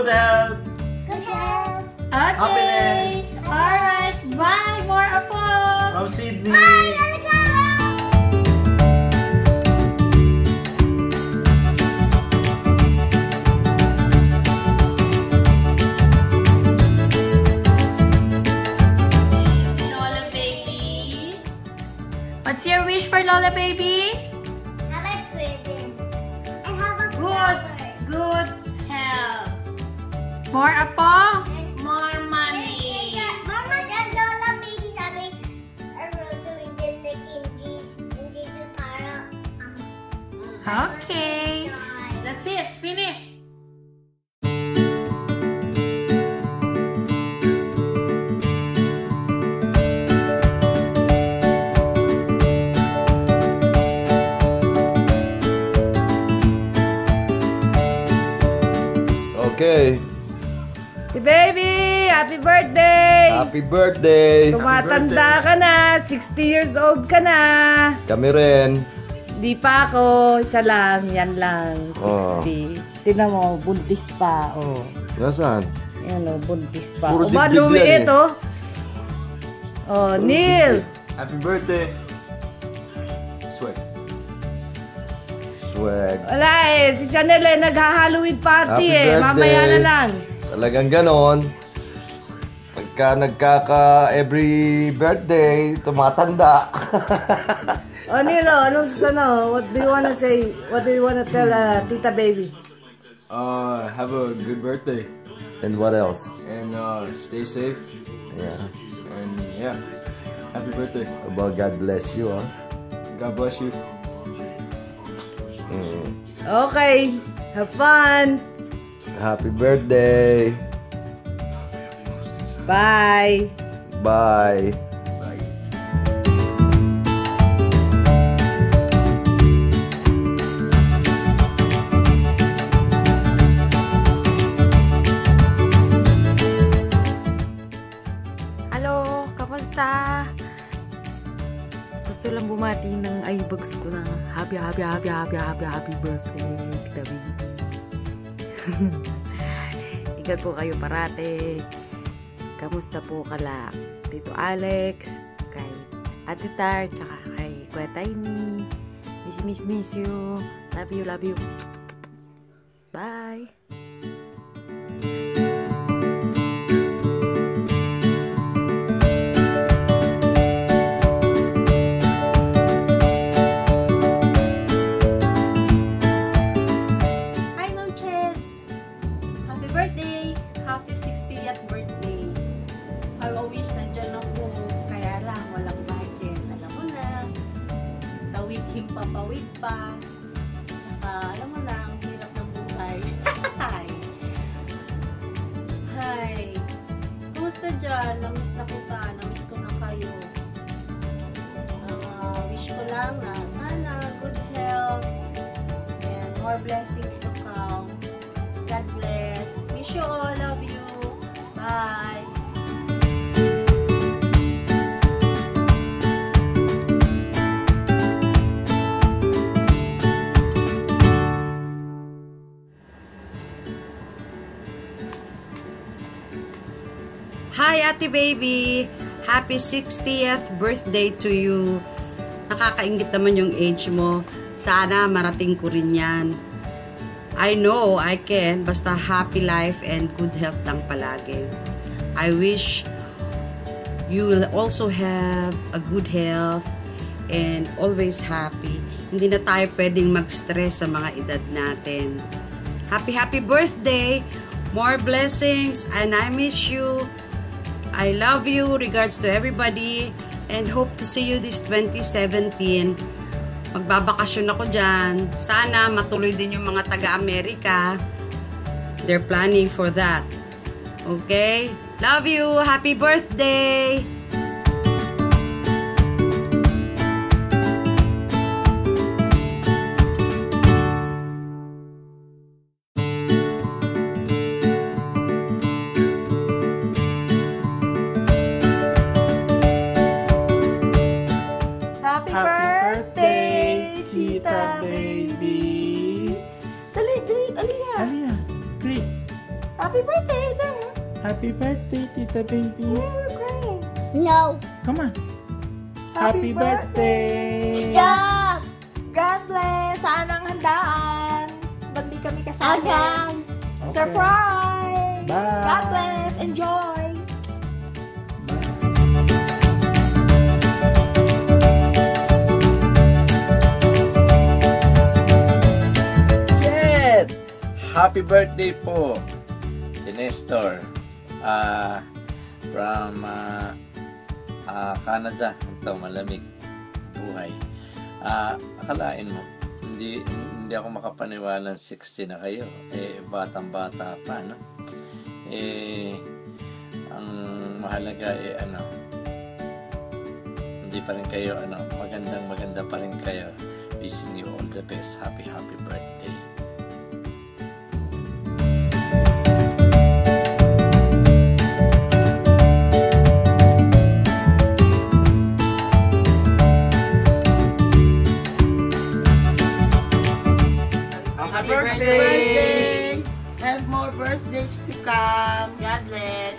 good health. Good health. Okay. Happiness. Alright. Bye, more apo. From Sydney. Bye, let's go. Lola baby. What's your wish for Lola baby? Have a present. And have a Good, flowers. good health. More apo? More money. Mama and Lola baby sabi a rosary din the Jesus para Okay. That's it. Finish. Okay. Si baby, happy birthday! Happy birthday! Tumatanda ka na, 60 years old ka na. Kami rin. Di pa ako, siya lang, yan lang, 60. Oh. Tingnan mo, buntis pa, oh. Nasaan? Yan o, buntis pa. Puro O ba, dibdib lumiit, yan eh. oh. Oh, Neil! Happy birthday. Swag. Swag. Wala eh, si Chanel eh, nagha-Halloween party Happy eh. Mamaya birthday. na lang. Talagang ganon. Pagka every birthday, tumatanda. O Neil, oh, what do you wanna say? What do you wanna tell Tita Baby? Have a good birthday. And what else? And stay safe. Yeah. And yeah. Happy birthday. About God bless you, huh? God bless you. Okay, have fun! Happy birthday! Bye! Bye! Hello, kamusta? Gusto lang bumati ng iBugs ko na happy birthday, Tita Baby. Ingat po kayo parate. Kamusta po kala Tito Alex, kay Ate Tar, tsaka kay Kuya Tiny. Miss you. Love you. Bye. Happy 60th birthday. I wish nandiyan ako, kaya lang walang budget. Alam mo na, tawid himpapawid pa. Tsaka alam mo na, ang hirap ng buhay. Hi. Kumusta dyan? Namiss na kita. Namiss ko na kayo. Wish ko lang na sana good health and more blessings to come. God bless. Wish you all. Love you. Bye. Hi, Ate Baby! Happy 60th birthday to you. Nakakaingit naman yung age mo. Sana marating ko rin yan. I know I can, basta happy life and good health lang palagi. I wish you will also have a good health and always happy. Hindi na tayo pwedeng mag-stress sa mga edad natin. Happy birthday! More blessings and I miss you. I love you. Regards to everybody and hope to see you this 2017. Magbabakasyon ako dyan. Sana matuloy din yung mga taga-Amerika. They're planning for that. Okay? Love you! Happy birthday! Happy birthday, Tita Baby! Dali, greet, alina. Alina, greet. Happy birthday, there. Happy birthday, Tita Baby. You're crying. No. Come on. Happy birthday. Stop. God bless. Saan ang handaan? Ba't di kami kasama? Again. Okay. Surprise! Bye. God bless. Enjoy. Jet! Happy birthday po si Nestor from Canada. Ito, malamig buhay. Akalain mo, hindi ako makapaniwalang 60 na kayo. Batang-bata pa, no? Ang mahalaga hindi pa rin kayo, maganda pa rin kayo. Wishing you all the best. Happy birthday. Happy birthday! And more birthdays to come. God bless.